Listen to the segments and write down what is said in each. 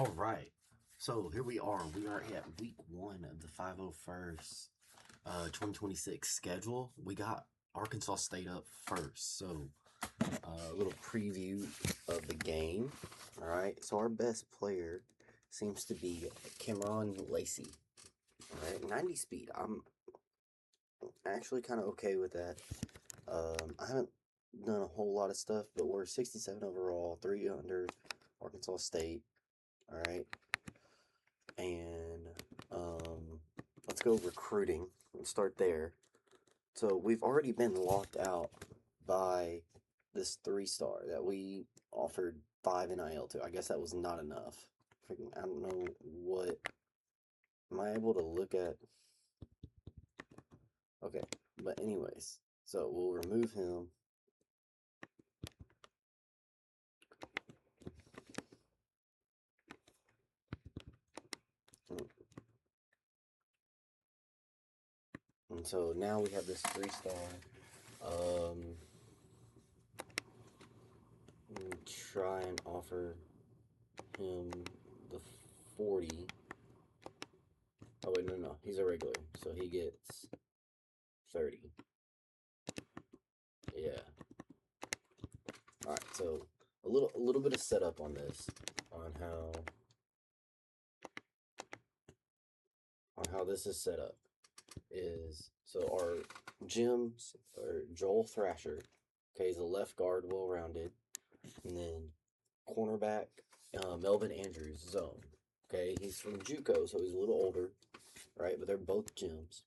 All right. So here we are. We are at week 1 of the 501st 2026 schedule. We got Arkansas State up first. So a little preview of the game. All right. So our best player seems to be Cameron Lacey. All right. 90 speed. I'm actually kind of okay with that. I haven't done a whole lot of stuff, but we're 67 overall, 3 under Arkansas State. All right. And let's go recruiting and start there. So we've already been locked out by this 3-star that we offered 5 NIL to. I guess that was not enough. I don't know what. Am I able to look at? Okay, but anyways, so we'll remove him. And so now we have this 3-star. Try and offer him the 40. Oh wait, no, he's a regular, so he gets 30. Yeah. All right, so a little bit of setup on this, on how this is set up is, so our Jim's or Joel Thrasher, okay, he's a left guard, well rounded, and then cornerback Melvin Andrews, zone. Okay, he's from JUCO, so he's a little older, right? But they're both Jims.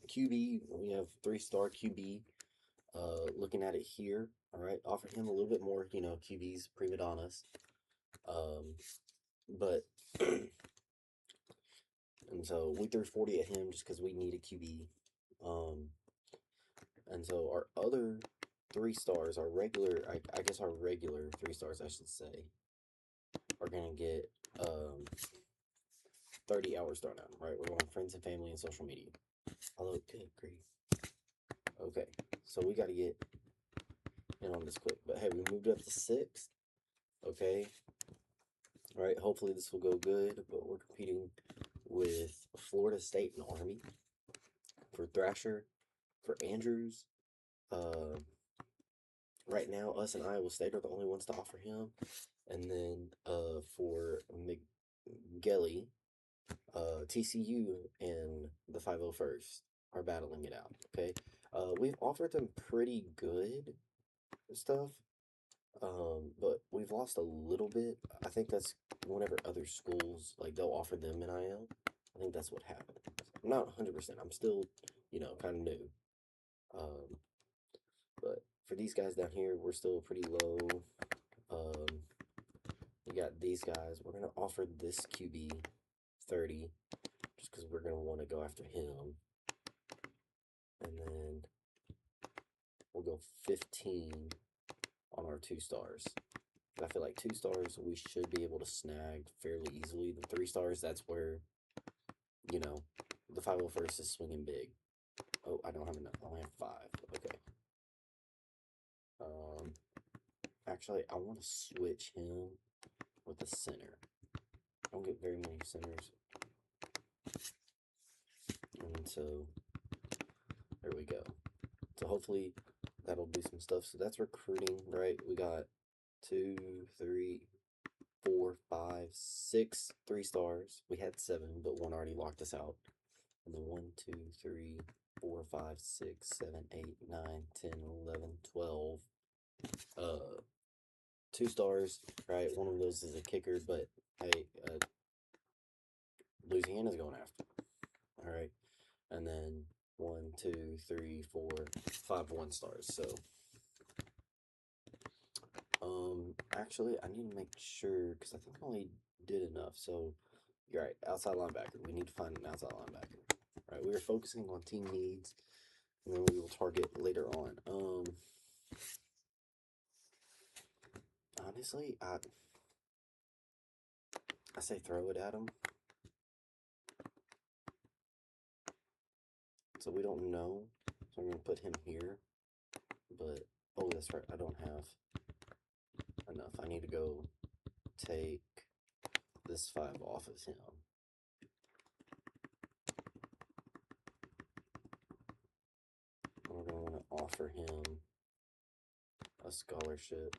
QB, we have 3-star QB. Looking at it here, all right, offered him a little bit more, QB's prima donnas. But and so we threw 40 at him just because we need a QB. And so our other 3-stars, our regular, I guess our regular 3-stars, I should say, are gonna get 30 hours thrown out, right? We're going friends and family and social media. Although, good grief. Okay, so we got to get in on this quick. But hey, we moved up to 6th. Okay. All right, hopefully this will go good. But we're competing with Florida State and Army for Thrasher, for Andrews. Right now, us and Iowa State are the only ones to offer him. And then for McGelly, TCU and the 501st are battling it out. Okay, we've offered them pretty good stuff, but we've lost a little bit. I think that's whenever other schools, like, they'll offer them NIL. I think that's what happened. I'm not 100%. I'm still, kind of new. But for these guys down here, we're still pretty low. We got these guys. We're gonna offer this QB 30, just because we're gonna want to go after him, and then we'll go 15 on our 2-stars. I feel like 2-stars we should be able to snag fairly easily. The 3-stars, that's where, the 501st is swinging big. Oh, I don't have enough. I only have 5. Okay. Actually, I want to switch him with a center. I don't get very many centers. And so, there we go. So hopefully that'll do some stuff. So that's recruiting, right? We got 2, 3, 4, 5, 6 3-stars. We had 7, but one already locked us out. And then 1, 2, 3, 4, 5, 6, 7, 8, 9, 10, 11, 12. 2-stars, right? One of those is a kicker, but hey, Louisiana's going after. All right. And then 1, 2, 3, 4, 5 1-stars. So, actually, I need to make sure, because I think I only did enough. So, you're right, outside linebacker. We need to find an outside linebacker. All right, we are focusing on team needs, and then we will target later on. Honestly, I say throw it at him. So we don't know. So I'm going to put him here. But, oh, that's right. I don't have enough. I need to go take this 5 off of him. We're going to want to offer him a scholarship.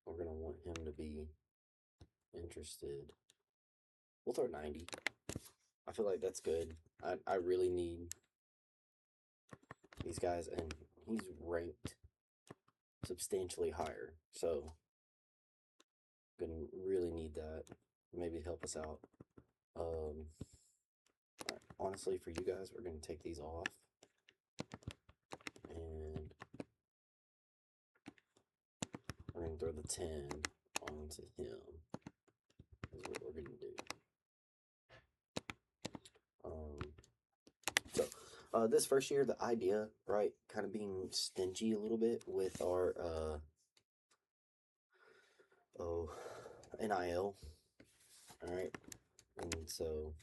We're going to want him to be interested. We'll throw 90. I feel like that's good. I really need these guys, and he's ranked substantially higher, so gonna really need that. Maybe help us out. Honestly, for you guys, we're gonna take these off, and we're gonna throw the 10 onto him. Is what we're gonna do. This first year, the idea, right, kind of being stingy a little bit with our NIL. All right, and so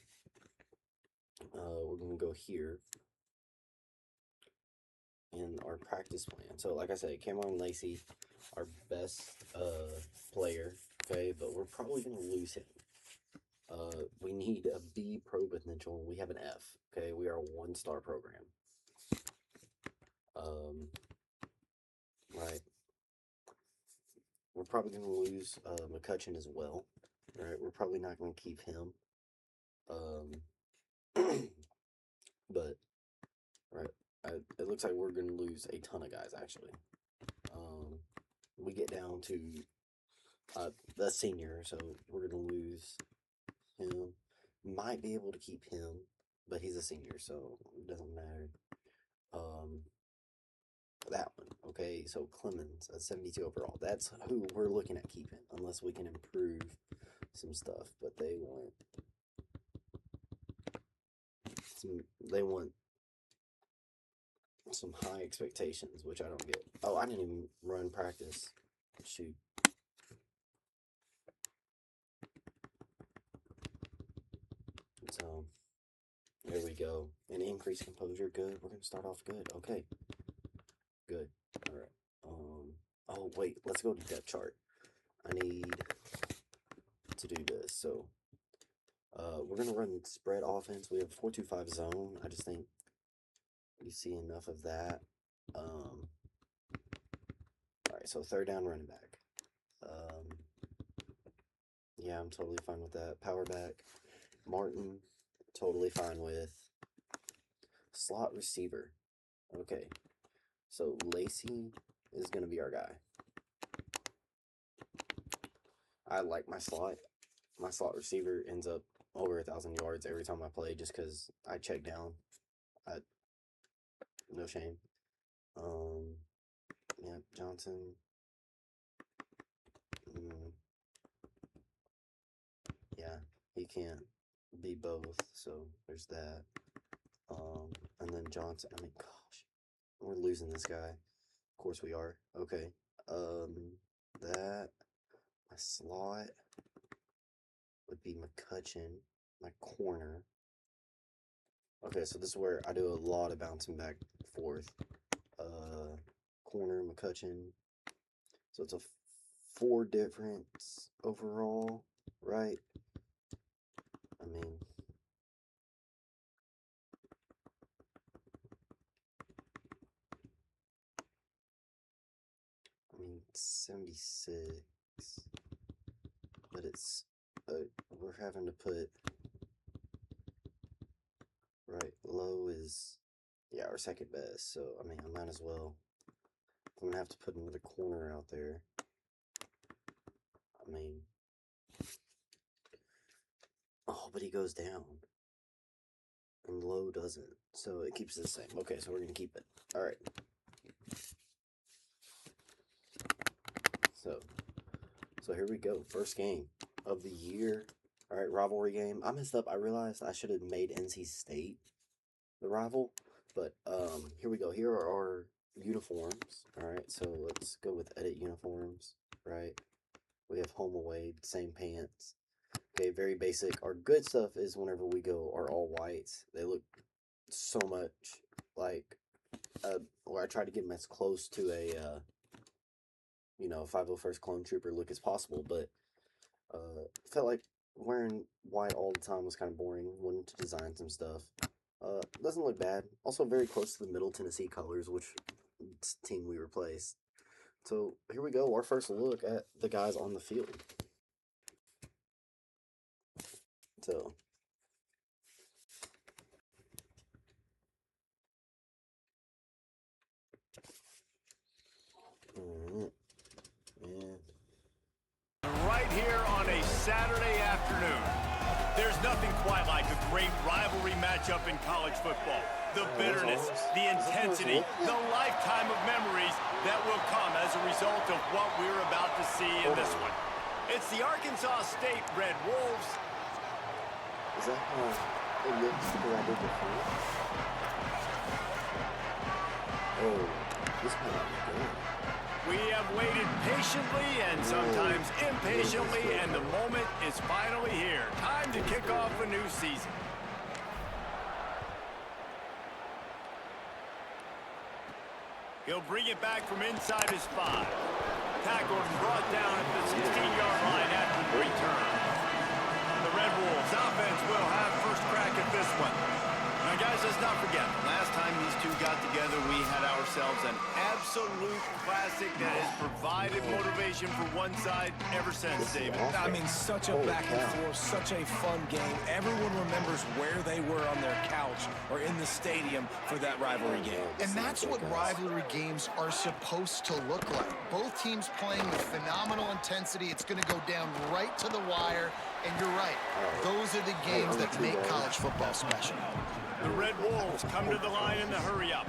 we're gonna go here in our practice plan. So, like I said, Cameron Lacey, our best player. Okay, but we're probably gonna lose him. We need a B pro potential. We have an F. Okay, we are a 1-star program. Right. We're probably going to lose McCutcheon as well. Right. We're probably not going to keep him. But right, it looks like we're going to lose a ton of guys actually. We get down to the senior, so we're going to lose him. Might be able to keep him, but he's a senior, so it doesn't matter. That one, okay, so Clemens at 72 overall. That's who we're looking at keeping, unless we can improve some stuff. But they want some high expectations, which I don't get. Oh, I didn't even run practice. Shoot. So there we go. An increased composure. Good. We're gonna start off good. Okay. Good. All right. Oh wait. Let's go to depth chart. I need to do this. So we're gonna run spread offense. We have 4-2-5 zone. I just think you see enough of that. All right. So 3rd down, running back. Yeah, I'm totally fine with that. Power back. Martin, totally fine with. Slot receiver. Okay. So Lacey is going to be our guy. I like my slot. My slot receiver ends up over 1,000 yards every time I play just because I check down. No shame. Yeah, Johnson. Yeah, he can't be both, so there's that. And then Johnson. I mean, gosh, we're losing this guy. Of course we are. Okay. That my slot would be McCutcheon. My corner. Okay, so this is where I do a lot of bouncing back and forth. Corner, McCutcheon. So it's a 4 difference overall, right? I mean, 76, but it's we're having to put right. Low is our second best, so I mean I might as well. I'm gonna have to put another corner out there. I mean, oh, but he goes down, and Low doesn't, so it keeps it the same. Okay, so we're gonna keep it. All right. So here we go. First game of the year. All right, rivalry game. I messed up. I realized I should have made NC State the rival, but here we go. Here are our uniforms. All right, so let's go with edit uniforms. Right, we have home away, same pants. Okay, very basic. Our good stuff is whenever we go are all whites. They look so much like or I try to get them as close to a 501st Clone Trooper look as possible, but felt like wearing white all the time was kind of boring. Wanted to design some stuff. Doesn't look bad. Also very close to the Middle Tennessee colors, which team we replaced. So here we go, our first look at the guys on the field. So right here on a Saturday afternoon. There's nothing quite like a great rivalry matchup in college football. The bitterness, the intensity, the lifetime of memories that will come as a result of what we're about to see in this one. It's the Arkansas State Red Wolves. Is that how it looks because I did before? Oh, this might not be good. We have waited patiently and sometimes impatiently, and the moment is finally here. Time to kick off a new season. He'll bring it back from inside his 5. Tackled and brought down at the 16-yard line after the return. The Red Wolves offense will have first crack at this one. Now, guys, let's not forget, the last time these two got together, we had ourselves an absolute classic that has provided motivation for one side ever since, David. I mean, such a back and forth, such a fun game. Everyone remembers where they were on their couch or in the stadium for that rivalry game. And that's what rivalry games are supposed to look like. Both teams playing with phenomenal intensity. It's going to go down right to the wire. And you're right, those are the games that make college football special. The Red Wolves come to the line in the hurry-up.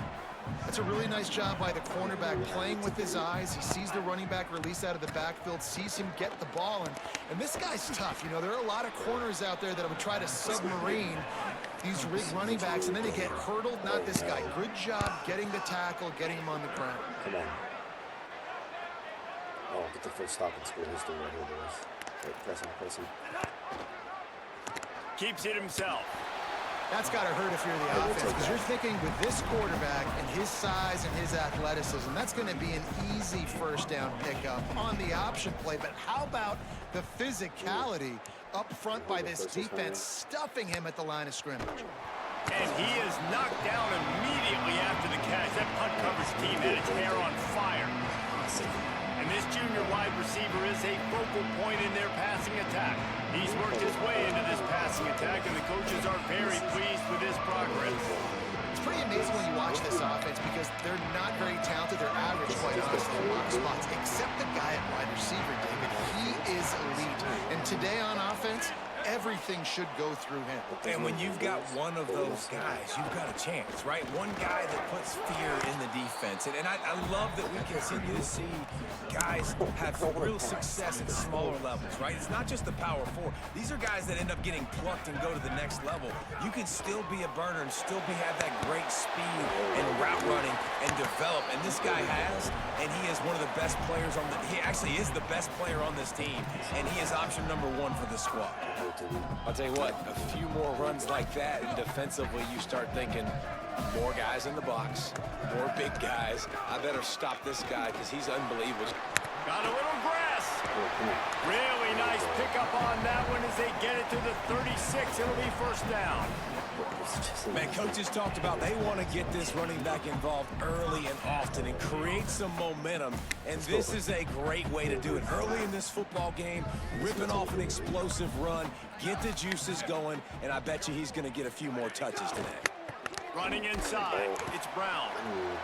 That's a really nice job by the cornerback playing with his eyes. He sees the running back release out of the backfield, sees him get the ball, and this guy's tough. You know, there are a lot of corners out there that would try to submarine these running backs, and then they get hurdled. Not this guy. Good job getting the tackle, getting him on the ground. Come on. Oh, get the first stop and score. He's doing right here, boys. Press him. Keeps it himself. That's got to hurt if you're the offense, because you're thinking with this quarterback and his size and his athleticism, that's going to be an easy first down pickup on the option play. But how about the physicality up front by this defense, stuffing him at the line of scrimmage? And he is knocked down immediately after the catch. That punt coverage team had its hair on fire. And this junior wide receiver is a focal point in their passing attack. He's worked his way into this passing attack, and the coaches are very pleased with his progress. It's pretty amazing when you watch this offense because they're not very talented. They're average, quite honestly, in a lot of spots, except the guy at wide receiver, David. He is elite. And today on offense, everything should go through him. And when you've got one of those guys, you've got a chance, right? One guy that puts fear in the defense. And I love that we continue to see guys have real success at smaller levels, right? It's not just the power 4. These are guys that end up getting plucked and go to the next level. You can still be a burner and still have that great speed and route running and develop. And this guy has, and he is one of the best players on he actually is the best player on this team. And he is option number 1 for the squad. I'll tell you what, a few more runs like that, and defensively you start thinking more guys in the box, more big guys. I better stop this guy because he's unbelievable. Got a little grass. Really nice pickup on that one as they get it to the 36. It'll be first down. Man, coaches talked about they want to get this running back involved early and often and create some momentum, and this is a great way to do it. Early in this football game, ripping off an explosive run, get the juices going, and I bet you he's going to get a few more touches today. Running inside, it's Brown.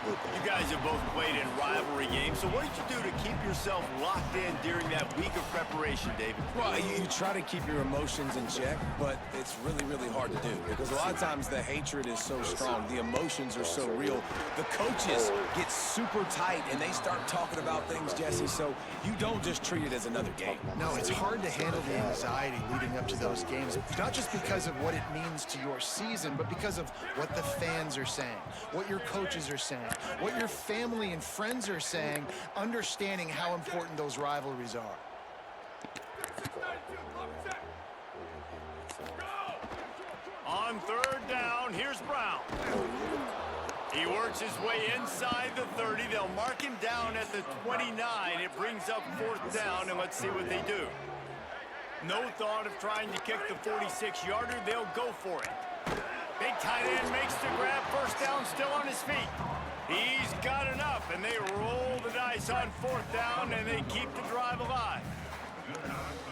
You guys have both played in rivalry games, so what did you do to keep yourself locked in during that week of preparation, David? Well, you try to keep your emotions in check, but it's really, really hard to do because a lot of times the hatred is so strong, the emotions are so real. The coaches get super tight and they start talking about things, Jesse, so you don't just treat it as another game. No, it's hard to handle the anxiety leading up to those games, not just because of what it means to your season, but because of what the fans are saying, what your coaches are saying, what your family and friends are saying, understanding how important those rivalries are. On third down, here's Brown. He works his way inside the 30. They'll mark him down at the 29. It brings up fourth down, and let's see what they do. No thought of trying to kick the 46-yarder. They'll go for it. Big tight end makes the grab. First down, still on his feet. He's got enough, and they roll the dice on 4th down, and they keep the drive alive.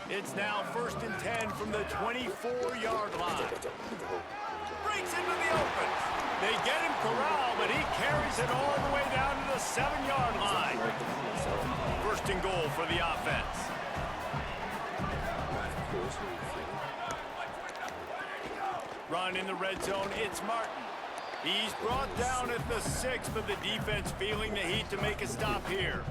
It's now 1st and 10 from the 24-yard line. Breaks into the open. They get him corralled, but he carries it all the way down to the 7-yard line. 1st and goal for the offense. Run in the red zone, it's Martin. He's brought down at the 6, but the defense feeling the heat to make a stop here.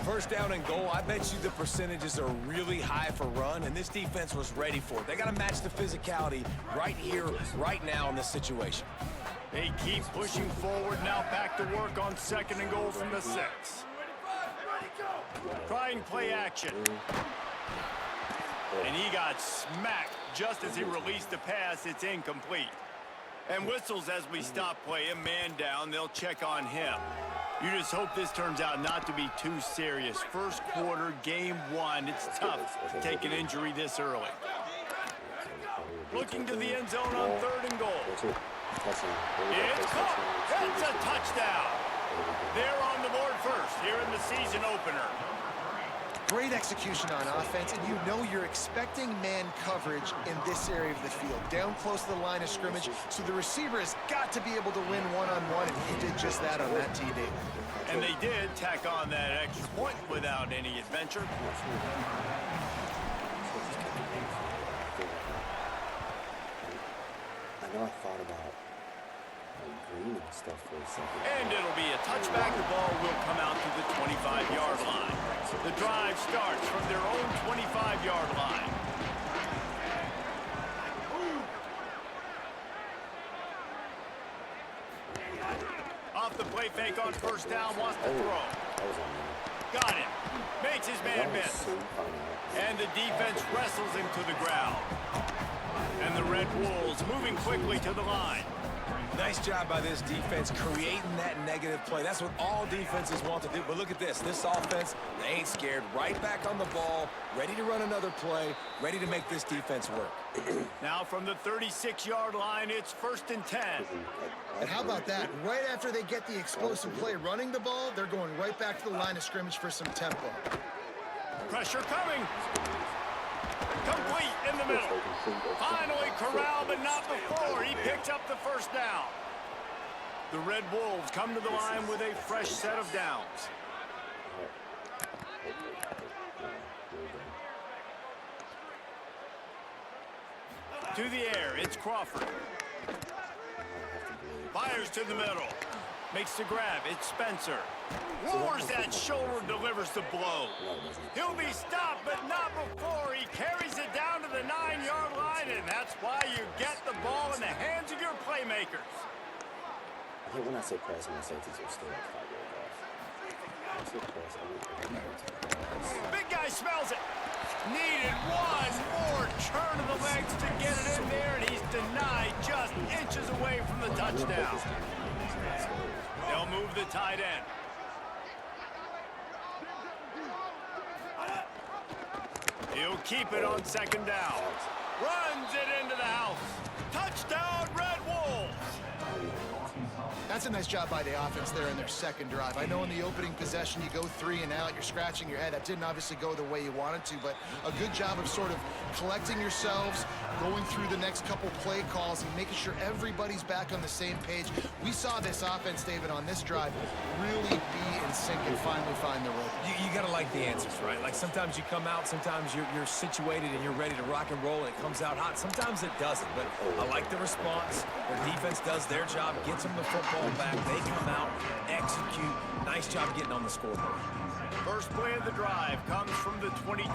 1st down and goal, I bet you the percentages are really high for run, and this defense was ready for it. They got to match the physicality right here, right now in this situation. They keep pushing forward, now back to work on 2nd and goal from the 6. Trying play action. And he got smacked just as he released the pass. It's incomplete. And whistles as we stop play. A man down, they'll check on him. You just hope this turns out not to be too serious. 1st quarter, game 1. It's tough to take an injury this early. Looking to the end zone on 3rd and goal. It's caught. It's a touchdown. They're on the board first here in the season opener. Great execution on offense, and you know you're expecting man coverage in this area of the field, down close to the line of scrimmage, so the receiver has got to be able to win one-on-one, and he did just that on that TD. And they did tack on that extra point without any adventure. I know I thought about green and stuff for a second. And it'll be a touchback. The ball will come out to the 25-yard line. The drive starts from their own 25-yard line. Off the play fake on 1st down, wants to throw. Got it. Makes his man miss. And the defense wrestles him to the ground. And the Red Wolves moving quickly to the line. Nice job by this defense creating that negative play. That's what all defenses want to do. But look at this. This offense, they ain't scared. Right back on the ball, ready to run another play, ready to make this defense work. Now from the 36-yard line, it's 1st and 10. And how about that? Right after they get the explosive play running the ball, they're going right back to the line of scrimmage for some tempo. Pressure coming. Complete in the middle. Finally corralled, but not before. He picks up the 1st down. The Red Wolves come to the line with a fresh set of downs. To the air, it's Crawford. Fires to the middle. Makes the grab, it's Spencer. Lowers that shoulder, delivers the blow. He'll be stopped, but not before. He carries it down to the 9-yard line, and that's why you get the ball in the hands of your playmakers. I hate when I say press and my safeties are still like 5 yards off. I say press, I mean, Big guy smells it. Needed one more turn of the legs to get it in there, and he's denied just inches away from the touchdown. They'll move the tight end. He'll keep it on 2nd down. Runs it into the house. Touchdown, Red Wolves. That's a nice job by the offense there in their 2nd drive. I know in the opening possession you go 3 and out, you're scratching your head. That didn't obviously go the way you wanted to, but a good job of sort of collecting yourselves, going through the next couple play calls and making sure everybody's back on the same page. We saw this offense, David, on this drive really be in sync and finally find the rope. You got to like the answers, right? Like sometimes you come out, sometimes you're situated and you're ready to rock and roll and it comes out hot. Sometimes it doesn't, but I like the response. Their defense does their job, gets them the football back. They come out, execute. Nice job getting on the scoreboard. First play of the drive comes from the 22.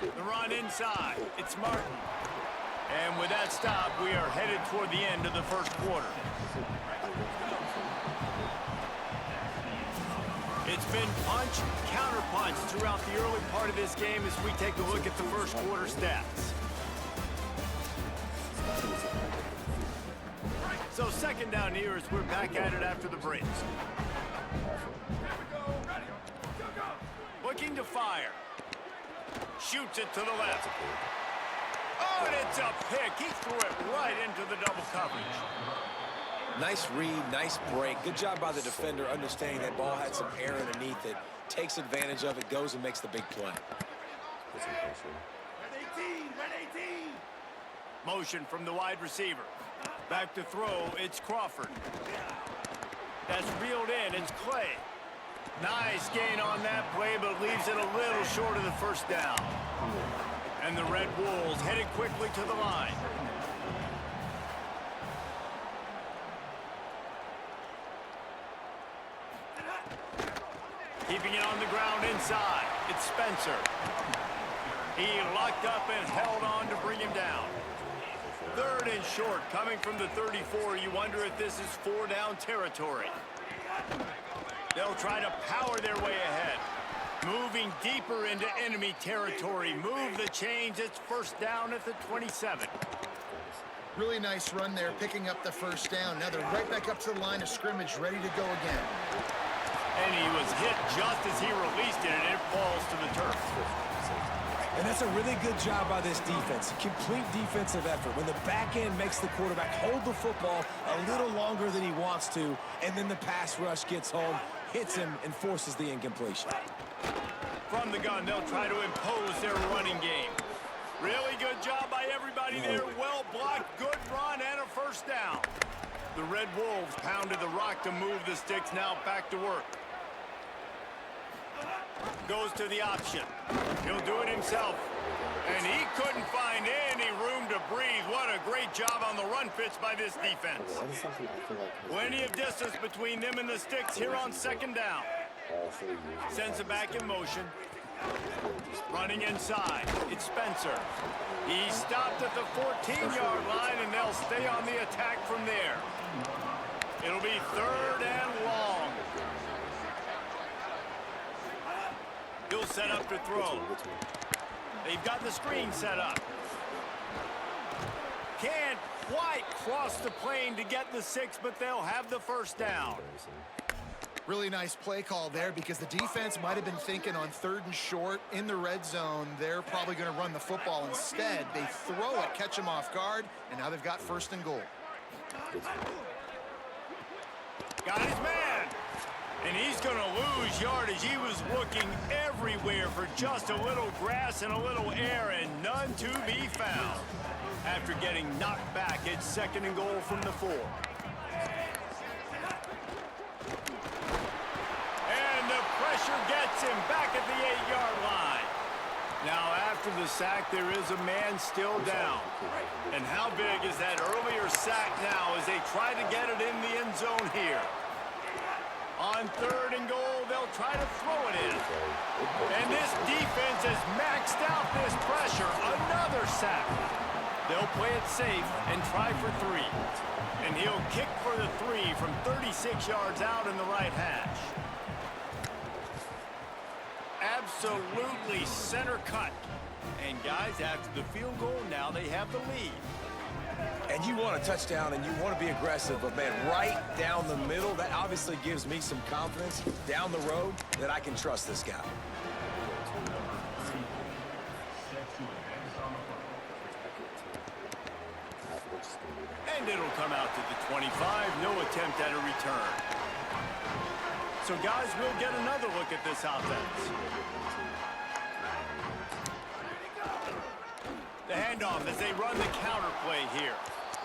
The run inside. It's Martin. And with that stop, we are headed toward the end of the 1st quarter. It's been punch, counter-punch throughout the early part of this game as we take a look at the 1st quarter stats. So 2nd down here as we're back at it after the break. looking to fire. Shoots it to the left. Oh, and it's a pick. He threw it right into the double coverage. Nice read, nice break. Good job by the defender understanding that ball had some air underneath it. Takes advantage of it, goes and makes the big play. Motion from the wide receiver. Back to throw, it's Crawford. That's reeled in, it's Clay. Nice gain on that play, but leaves it a little short of the first down. And the Red Wolves headed quickly to the line. Keeping it on the ground inside, it's Spencer. He locked up and held on to bring him down. 3rd and short, coming from the 34. You wonder if this is 4-down territory. They'll try to power their way ahead. Moving deeper into enemy territory. Move the chains. It's 1st down at the 27. Really nice run there, picking up the 1st down. Now they're right back up to the line of scrimmage, ready to go again. And he was hit just as he released it, and it falls to the turf. And that's a really good job by this defense. A complete defensive effort. When the back end makes the quarterback hold the football a little longer than he wants to, and then the pass rush gets home, hits him, and forces the incompletion. From the gun, they'll try to impose their running game. Really good job by everybody there. Well blocked, good run, and a 1st down. The Red Wolves pounded the rock to move the sticks. Now back to work. Goes to the option. He'll do it himself. And he couldn't find any room to breathe. What a great job on the run fits by this defense. Plenty of distance between them and the sticks here on 2nd down. Sends it back in motion. Running inside, it's Spencer. He stopped at the 14-yard line, and they'll stay on the attack from there. It'll be 3rd and long. He'll set up to throw. They've got the screen set up. Can't quite cross the plane to get the 6, but they'll have the 1st down. Really nice play call there because the defense might have been thinking on 3rd and short in the red zone. They're probably going to run the football instead. They throw it, catch them off guard, and now they've got 1st and goal. Got his man. And he's going to lose yardage. He was looking everywhere for just a little grass and a little air, and none to be found. After getting knocked back, it's 2nd and goal from the 4. And the pressure gets him back at the 8-yard line. Now, after the sack, there is a man still down. And how big is that earlier sack now as they try to get it in the end zone here? On 3rd and goal, they'll try to throw it in. And this defense has maxed out this pressure. Another sack. They'll play it safe and try for 3. And he'll kick for the 3 from 36 yards out in the right hash. Absolutely center cut. And guys, after the field goal, now they have the lead. And you want a touchdown and you want to be aggressive, but man, right down the middle, that obviously gives me some confidence down the road that I can trust this guy. And it'll come out to the 25, no attempt at a return. So guys, we'll get another look at this offense. The handoff as they run the counter play here.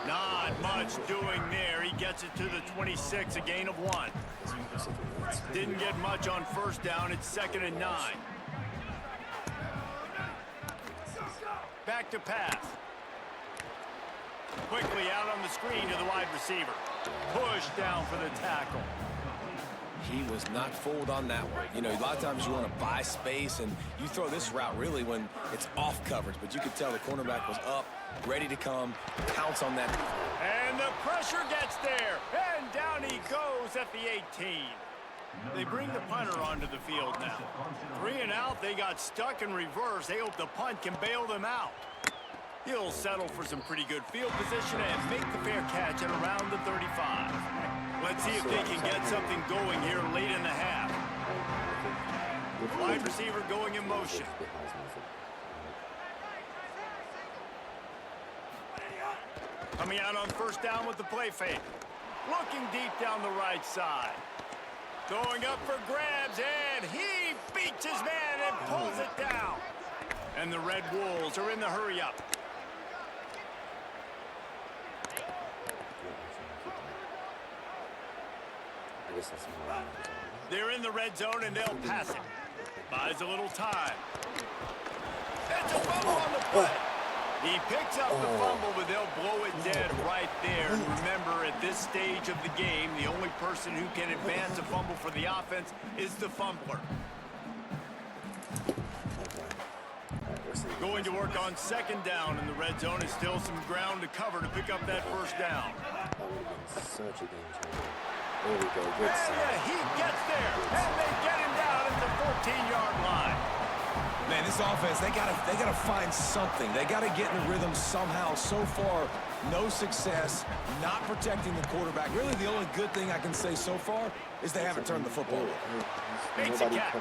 Not much doing there. He gets it to the 26, a gain of 1. Didn't get much on 1st down. It's 2nd and 9. Back to pass. Quickly out on the screen to the wide receiver. Push down for the tackle. He was not fooled on that one. You know, a lot of times you want to buy space, and you throw this route really when it's off coverage. But you could tell the cornerback was up, ready to come, pounce on that. And the pressure gets there. And down he goes at the 18. They bring the punter onto the field now. 3 and out, they got stuck in reverse. They hope the punt can bail them out. He'll settle for some pretty good field position and make the fair catch at around the 35. Let's see if they can get something going here late in the half. Wide receiver going in motion. Coming out on first down with the play fake. Looking deep down the right side. Going up for grabs, and he beats his man and pulls it down. And the Red Wolves are in the hurry-up. They're in the red zone, and they'll pass it. Buys a little time. It's a fumble on the play. He picks up the fumble, but they'll blow it dead right there. And remember, at this stage of the game, the only person who can advance a fumble for the offense is the fumbler. Going to work on second down in the red zone. Is still some ground to cover to pick up that first down. Such a game changer. There we go. Good yeah, he gets there, and they get him down at the 14-yard line. Man, this offense, they gotta find something. They gotta get in the rhythm somehow. So far, no success, not protecting the quarterback. Really, the only good thing I can say so far is they haven't turned the football over. Makes a catch.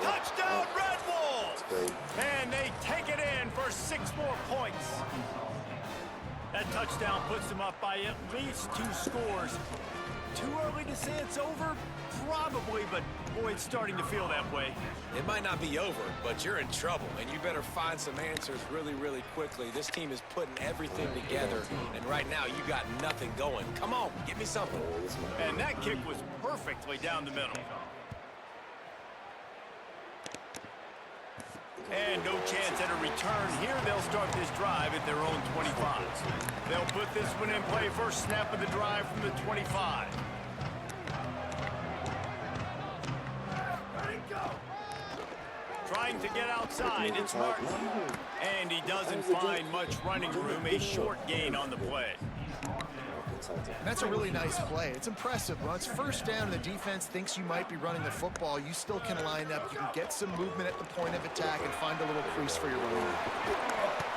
Touchdown, Red Wolves! And they take it in for 6 more points. That touchdown puts them up by at least 2 scores. Too early to say it's over? Probably, but boy, it's starting to feel that way. It might not be over, but you're in trouble, and you better find some answers really, really quickly. This team is putting everything together, and right now you got nothing going. Come on, give me something. And that kick was perfectly down the middle. And no chance at a return here. They'll start this drive at their own 25. They'll put this one in play. First snap of the drive from the 25. Trying to get outside. It's Martin. And he doesn't find much running room. A short gain on the play. That's a really nice play. It's impressive. When it's first down and the defense thinks you might be running the football, you still can line up. You can get some movement at the point of attack and find a little crease for your running.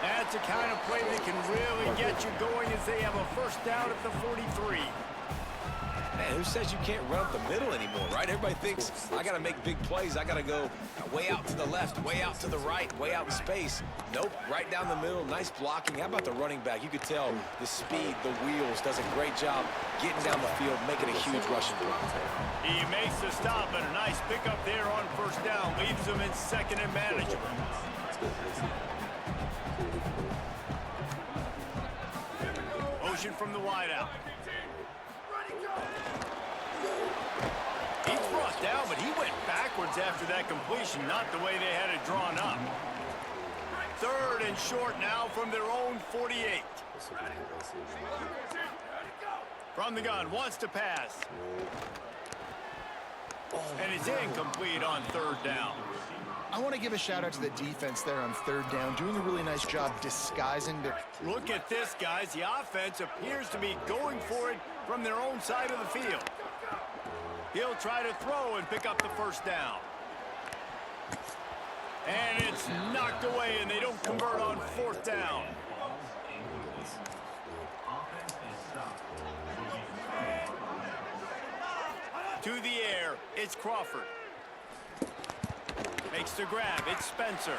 That's the kind of play that can really get you going as they have a first down at the 43. Man, who says you can't run up the middle anymore, right? Everybody thinks I got to make big plays. I got to go way out to the left, way out to the right, way out in space. Nope, right down the middle. Nice blocking. How about the running back? You could tell the speed, the wheels, does a great job getting down the field, making a huge rushing play. He makes the stop, and a nice pickup there on first down. Leaves them in second and manageable. Motion from the wideout. He's brought down, but he went backwards after that completion, not the way they had it drawn up. Third and short now from their own 48. From the gun, wants to pass. And it's incomplete on third down. I want to give a shout out to the defense there on third down, doing a really nice job disguising their... Look at this, guys. The offense appears to be going for it from their own side of the field. He'll try to throw and pick up the first down. And it's knocked away, and they don't convert on fourth down. To the air, it's Crawford. Makes the grab, it's Spencer.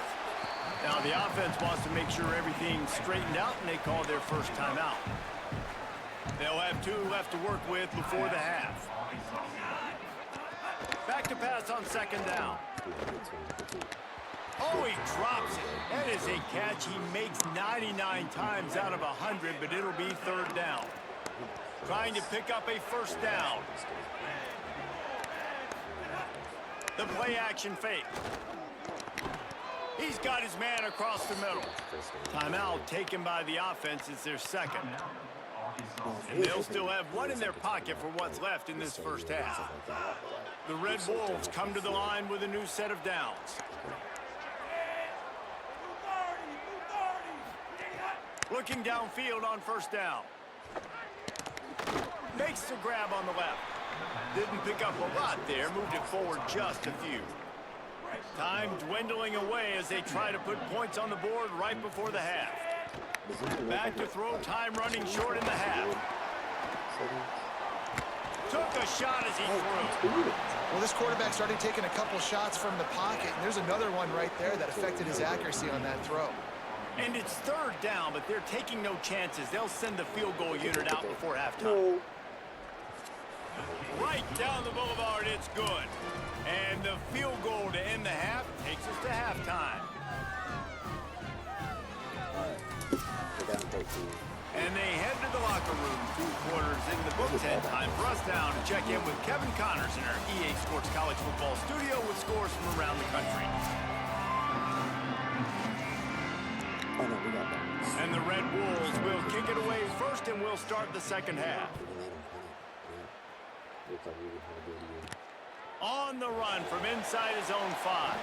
Now the offense wants to make sure everything's straightened out, and they call their first timeout. They'll have 2 left to work with before the half. Back to pass on second down. Oh, he drops it. That is a catch he makes 99 times out of 100, but it'll be third down. Trying to pick up a first down. The play action fake. He's got his man across the middle. Timeout taken by the offense is their second. And they'll still have 1 in their pocket for what's left in this first half. The Red Wolves come to the line with a new set of downs. Looking downfield on first down. Makes the grab on the left. Didn't pick up a lot there, moved it forward just a few. Time dwindling away as they try to put points on the board right before the half. Back to throw, time running short in the half. Took a shot as he threw. Well, this quarterback started taking a couple shots from the pocket, and there's another one right there that affected his accuracy on that throw. And it's third down, but they're taking no chances. They'll send the field goal unit out before halftime. Right down the boulevard, it's good. And the field goal to end the half takes us to halftime. We're down 13. And they head to the locker room. 2 quarters in the books, and time for us now to check in with Kevin Connors in our EA Sports College Football studio with scores from around the country. Oh, no, we got that. And the Red Wolves will kick it away first, and we'll start the second half. On the run from inside his own 5.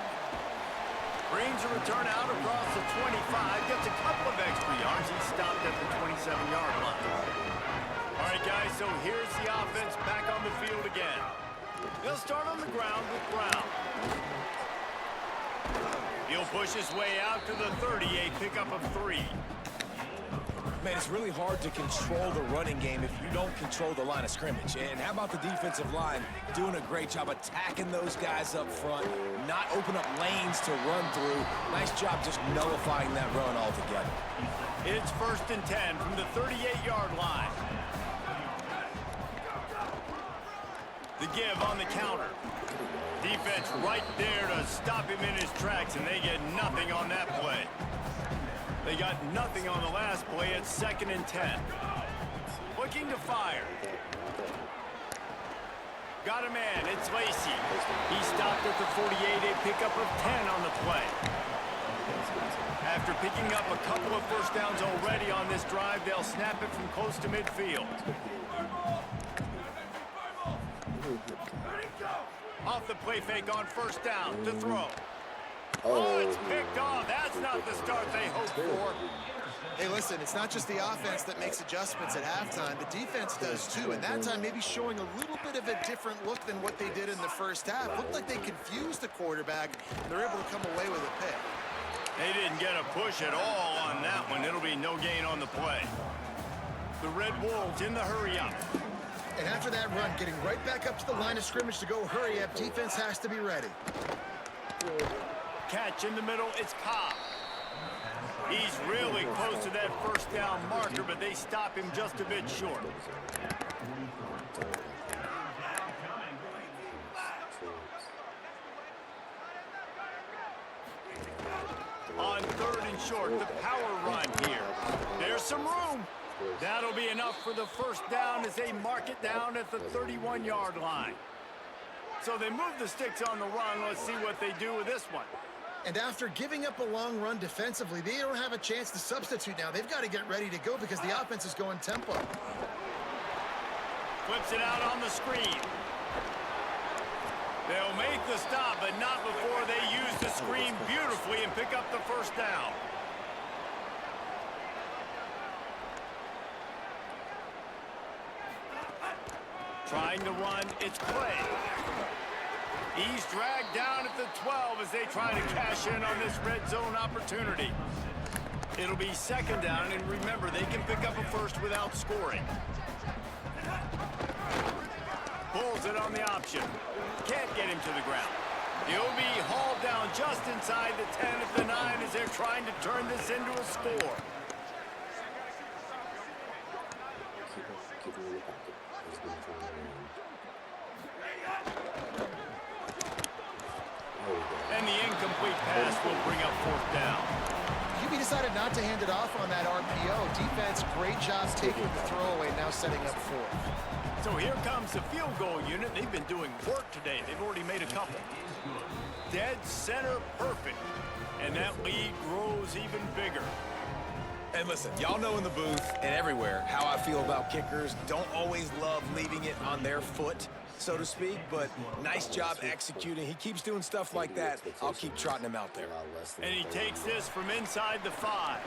Brings a return out across the 25. Gets a couple of extra yards. He stopped at the 27-yard line. All right, guys, so here's the offense back on the field again. They'll start on the ground with Brown. He'll push his way out to the 30, a pickup of 3. Man, it's really hard to control the running game if you don't control the line of scrimmage. And how about the defensive line doing a great job attacking those guys up front, not open up lanes to run through. Nice job just nullifying that run altogether. It's 1st and 10 from the 38-yard line. The give on the counter. Defense right there to stop him in his tracks, and they get nothing on that play. They got nothing on the last play. It's 2nd and 10. Looking to fire. Got a man. It's Lacey. He stopped at the 48, a pickup of 10 on the play. After picking up a couple of first downs already on this drive, they'll snap it from close to midfield. Off the play fake on 1st down to throw. Oh, it's picked off. That's not the start they hoped for. Hey, listen, it's not just the offense that makes adjustments at halftime. The defense does too, and that time maybe showing a little bit of a different look than what they did in the first half. Looked like they confused the quarterback. They're able to come away with a pick. They didn't get a push at all on that one. It'll be no gain on the play. The Red Wolves in the hurry-up. And after that run, getting right back up to the line of scrimmage to go hurry up, defense has to be ready. Catch in the middle, it's Cobb. He's really close to that 1st down marker, but they stop him just a bit short. On 3rd and short, the power run here. There's some room. That'll be enough for the 1st down as they mark it down at the 31-yard line. So they move the sticks on the run. Let's see what they do with this one. And after giving up a long run defensively, they don't have a chance to substitute now. They've got to get ready to go because the offense is going tempo. Flips it out on the screen. They'll make the stop, but not before they use the screen beautifully and pick up the 1st down. Trying to run, it's Clay. He's dragged down at the 12 as they try to cash in on this red zone opportunity. It'll be 2nd down, and remember, they can pick up a 1st without scoring. Pulls it on the option. Can't get him to the ground. He'll be hauled down just inside the 10 of the 9 as they're trying to turn this into a score. And the incomplete pass will bring up 4th down. QB decided not to hand it off on that RPO. Defense, great job taking the throwaway, now setting up 4th. So here comes the field goal unit. They've been doing work today. They've already made a couple. Dead center perfect. And that lead grows even bigger. And listen, y'all know in the booth and everywhere how I feel about kickers. Don't always love leaving it on their foot, so to speak, but nice job executing. He keeps doing stuff like that. I'll keep trotting him out there. And he takes this from inside the 5.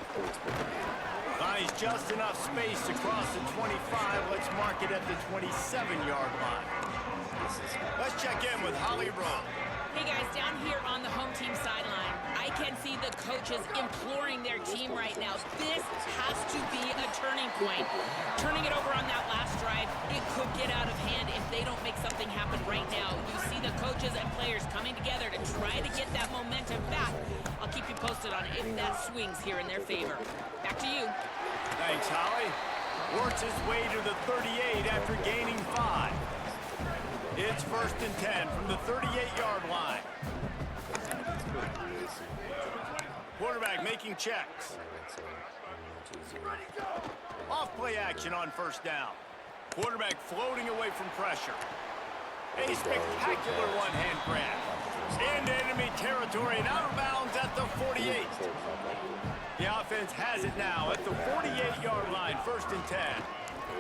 Finds just enough space to cross the 25. Let's mark it at the 27-yard line. Let's check in with Holly Rowe. Hey guys, down here on the home team sideline, I can see the coaches imploring their team right now. This has to be a turning point. Turning it over on that last drive, it could get out of hand if they don't make something happen right now. You see the coaches and players coming together to try to get that momentum back. I'll keep you posted on it if that swings here in their favor. Back to you. Thanks, Holly. Works his way to the 38 after gaining 5. It's 1st and 10 from the 38-yard line. Quarterback making checks. Off play action on 1st down. Quarterback floating away from pressure. A spectacular one-hand grab. Into enemy territory and out of bounds at the 48. The offense has it now at the 48-yard line, 1st and 10.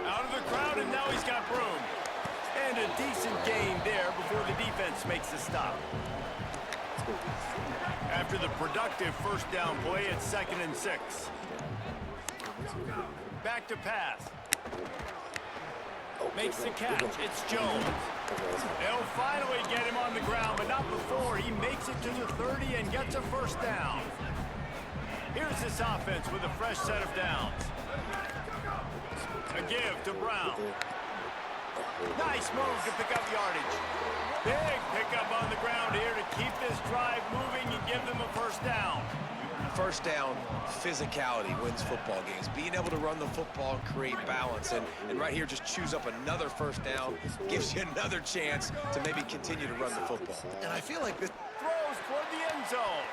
Out of the crowd, and now he's got room. And a decent gain there before the defense makes the stop. After the productive 1st down play, it's 2nd and 6. Back to pass. Makes the catch. It's Jones. They'll finally get him on the ground, but not before he makes it to the 30 and gets a 1st down. Here's this offense with a fresh set of downs. A give to Brown. Nice move to pick up yardage. Big pickup on the ground here to keep this drive moving and give them a 1st down. 1st down, physicality wins football games. Being able to run the football and create balance. And right here, just choose up another 1st down. Gives you another chance to maybe continue to run the football. And I feel like this Throws toward the end zone.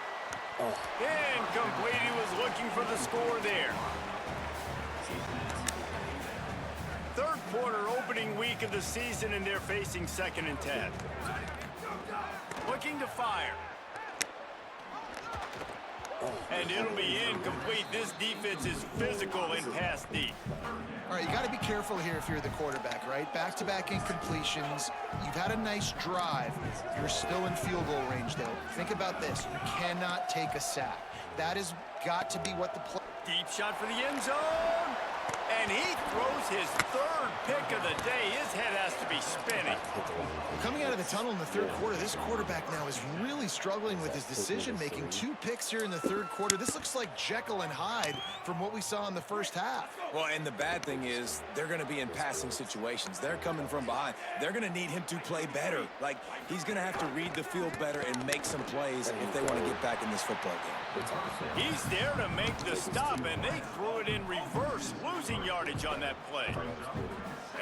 Incomplete. He was looking for the score there. 3rd quarter opening week of the season, and they're facing 2nd and 10. Looking to fire. And it'll be incomplete. This defense is physical and pass deep. All right, you got to be careful here if you're the quarterback, right? Back-to-back incompletions. You've had a nice drive. You're still in field goal range, though. Think about this. You cannot take a sack. That has got to be what the play... Deep shot for the end zone. And he throws his 3rd pick of the day. His head has to be spinning. Coming out of the tunnel in the 3rd quarter, this quarterback now is really struggling with his decision-making. 2 picks here in the 3rd quarter. This looks like Jekyll and Hyde from what we saw in the 1st half. Well, and the bad thing is they're going to be in passing situations. They're coming from behind. They're going to need him to play better. Like, he's going to have to read the field better and make some plays if they want to get back in this football game. He's there to make the stop, and they threw it in reverse, losing yardage on that play.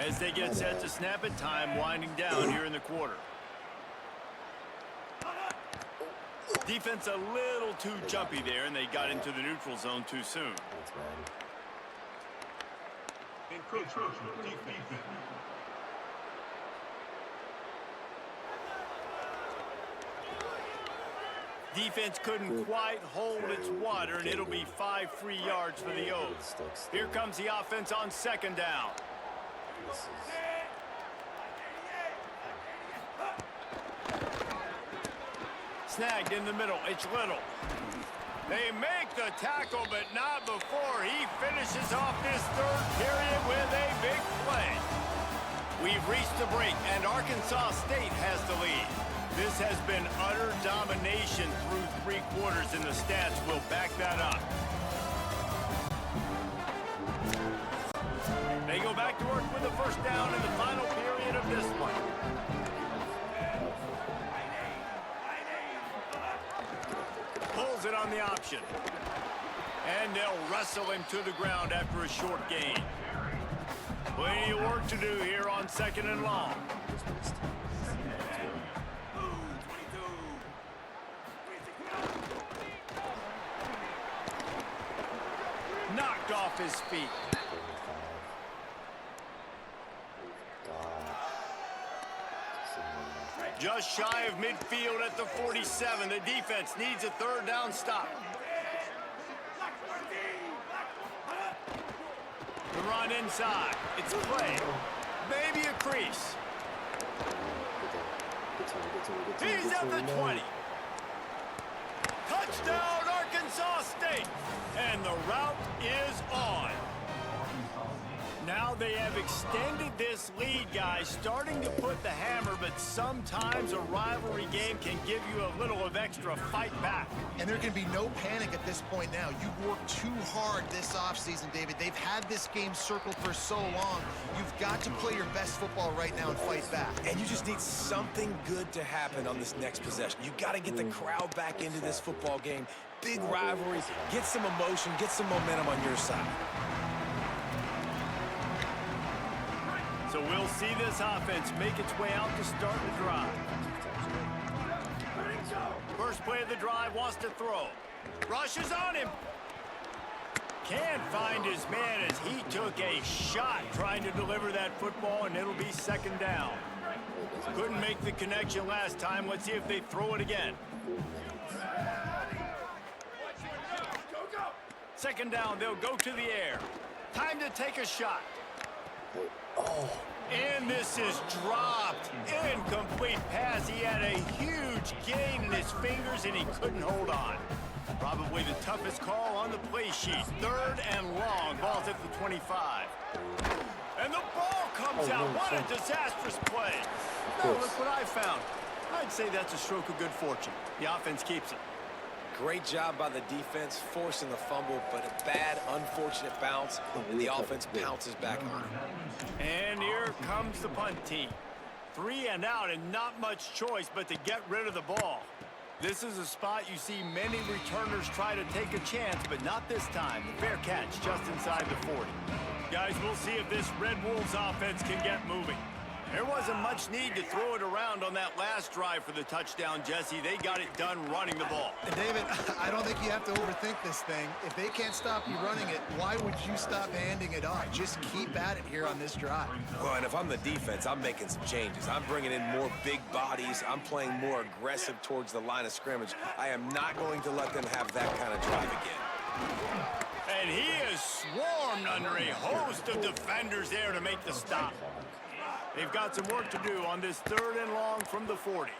As they get set to snap it, time winding down here in the quarter. Defense a little too jumpy there, and they got into the neutral zone too soon. Defense couldn't quite hold its water, and it'll be 5 free yards for the Oaks. Here comes the offense on 2nd down. Snagged in the middle. It's Little. They make the tackle, but not before he finishes off this 3rd period with a big play. We've reached the break, and Arkansas State has the lead. This has been utter domination through 3 quarters, and the stats will back that up. They go back to work with the 1st down in the final period of this one. Pulls it on the option. And they'll wrestle him to the ground after a short gain. Plenty of work to do here on 2nd and long. Knocked off his feet. Just shy of midfield at the 47. The defense needs a 3rd down stop. The run inside. It's play. Maybe a crease. He's at the 20. Touchdown, Arkansas State. And the route is on. Now they have extended this lead, guys, starting to put the hammer, but sometimes a rivalry game can give you a little of extra fight back. And there can be no panic at this point now. You've worked too hard this offseason, David. They've had this game circled for so long. You've got to play your best football right now and fight back. And you just need something good to happen on this next possession. You got to get the crowd back into this football game. Big rivalry. Get some emotion. Get some momentum on your side. So we'll see this offense make its way out to start the drive. First play of the drive, wants to throw. Rushes on him. Can't find his man as he took a shot trying to deliver that football, and it'll be second down. Couldn't make the connection last time. Let's see if they throw it again. Second down, they'll go to the air. Time to take a shot. And this is dropped. Incomplete pass. He had a huge gain in his fingers, and he couldn't hold on. Probably the toughest call on the play sheet. Third and long. Ball's at the 25. And the ball comes out. What a disastrous play. Now look what I found. I'd say that's a stroke of good fortune. The offense keeps it. Great job by the defense forcing the fumble, but a bad, unfortunate bounce, and the offense pounces back on it. And here comes the punt team. 3 and out, and not much choice but to get rid of the ball. This is a spot you see many returners try to take a chance, but not this time. The fair catch just inside the 40. Guys, we'll see if this Red Wolves offense can get moving. There wasn't much need to throw it around on that last drive for the touchdown, Jesse. They got it done running the ball. And David, I don't think you have to overthink this thing. If they can't stop you running it, why would you stop handing it off? Just keep at it here on this drive. Well, and if I'm the defense, I'm making some changes. I'm bringing in more big bodies. I'm playing more aggressive towards the line of scrimmage. I am not going to let them have that kind of drive again. And he is swarmed under a host of defenders there to make the stop. They've got some work to do on this third and long from the 40.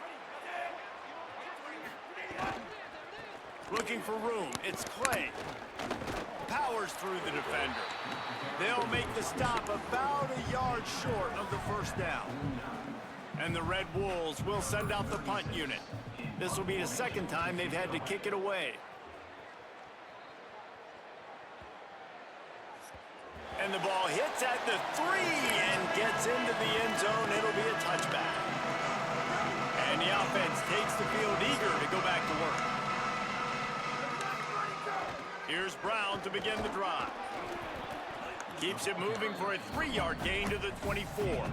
Looking for room. It's Clay. Powers through the defender. They'll make the stop about a yard short of the first down. And the Red Wolves will send out the punt unit. This will be the second time they've had to kick it away. And the ball hits at the 3 and gets into the end zone. It'll be a touchback. And the offense takes the field eager to go back to work. Here's Brown to begin the drive. Keeps it moving for a 3-yard gain to the 24.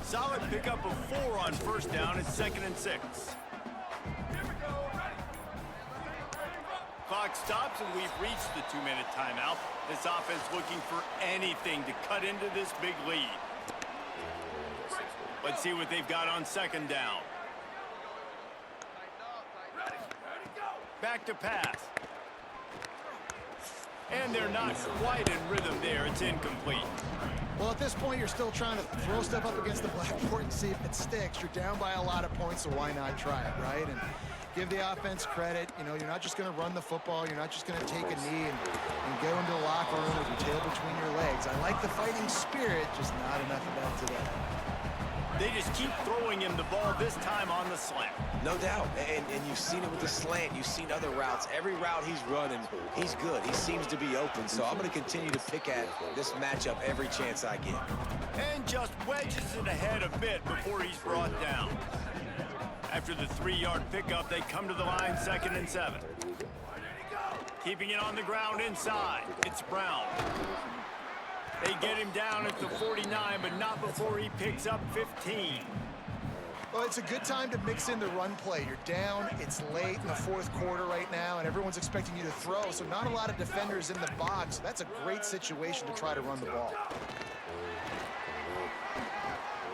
Solid pickup of 4 on first down. It's 2nd and 6. Clock stops, and we've reached the 2-minute timeout. This offense looking for anything to cut into this big lead. Let's see what they've got on second down. Back to pass. And they're not quite in rhythm there. It's incomplete. Well, at this point, you're still trying to throw stuff up against the blackboard and see if it sticks. You're down by a lot of points, so why not try it, right? And give the offense credit. You know, you're not just going to run the football. You're not just going to take a knee and go into the locker room with your tail between your legs. I like the fighting spirit, just not enough of that today. They just keep throwing him the ball, this time on the slant. No doubt, and you've seen it with the slant. You've seen other routes. Every route he's running, he's good. He seems to be open, so I'm going to continue to pick at this matchup every chance I get. And just wedges it ahead a bit before he's brought down. After the 3-yard pickup, they come to the line, 2nd and 7. Keeping it on the ground inside. It's Brown. They get him down at the 49, but not before he picks up 15. Well, it's a good time to mix in the run play. You're down, it's late in the 4th quarter right now, and everyone's expecting you to throw, so not a lot of defenders in the box. That's a great situation to try to run the ball.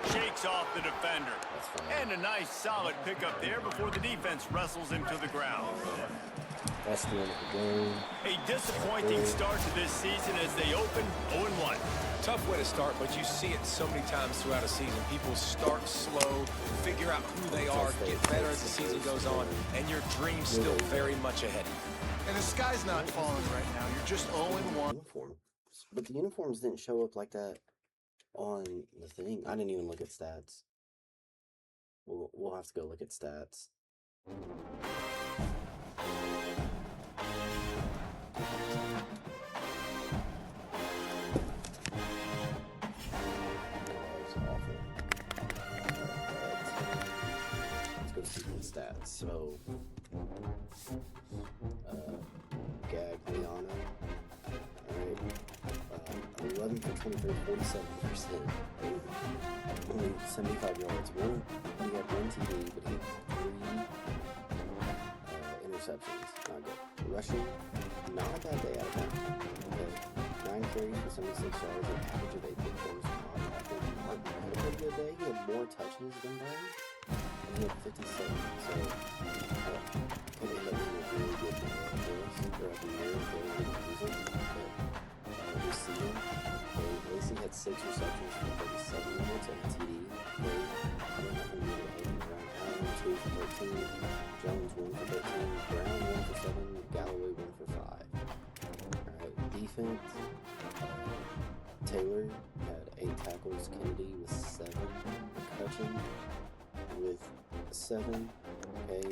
Shakes off the defender. And a nice solid pickup there before the defense wrestles him to the ground. That's the end of the game. A disappointing start to this season as they open 0-1. Tough way to start, but you see it so many times throughout a season. People start slow, figure out who they are, get better as the season goes on, and your dream's still very much ahead of you. And the sky's not falling right now. You're just 0-1. For him. But the uniforms didn't show up like that on the thing. I didn't even look at stats. We'll have to go look at stats. Stats. So, Gagliano, alright, 11 for 23, 47%, only 75 yards. He had one TD, but he had 3 interceptions. Not good. Rushing, not a bad day out of town. Okay, 9 carries for 76 yards, an average of 8.4 points. Martin had a pretty good day. He had more touches than Brown. He had 57, so could end up being a really good for us throughout the year. They were going to use it, but receiving, Lacey had 6 receptions for 37 minutes and a TD. They're not going to be able to hold him around. Allen 2 for 13, Jones 1 for 13, Brown 1 for 7, Galloway 1 for 5. Alright, defense, Taylor had 8 tackles, Kennedy with 7, McCutcheon with 7. Okay,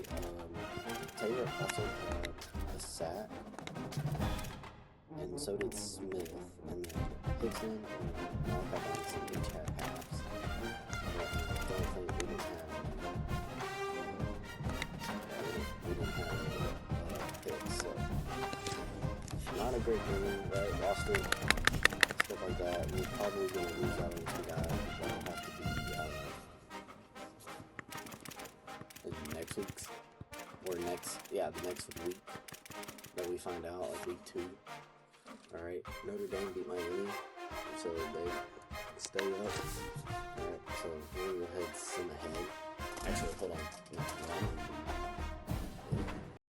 Taylor also had a sack, and so did Smith, and then Hickson and Malachi Johnson each had halves. But I don't think we didn't have picks, so not a great game, right? Roster, stuff like that. We're probably going to lose out on some guys that'll have to be next week's, or the next week that we find out, like week 2. Alright, Notre Dame beat Miami, so they stay up. Alright, so we're going to go ahead and send ahead. Actually, hold on. No.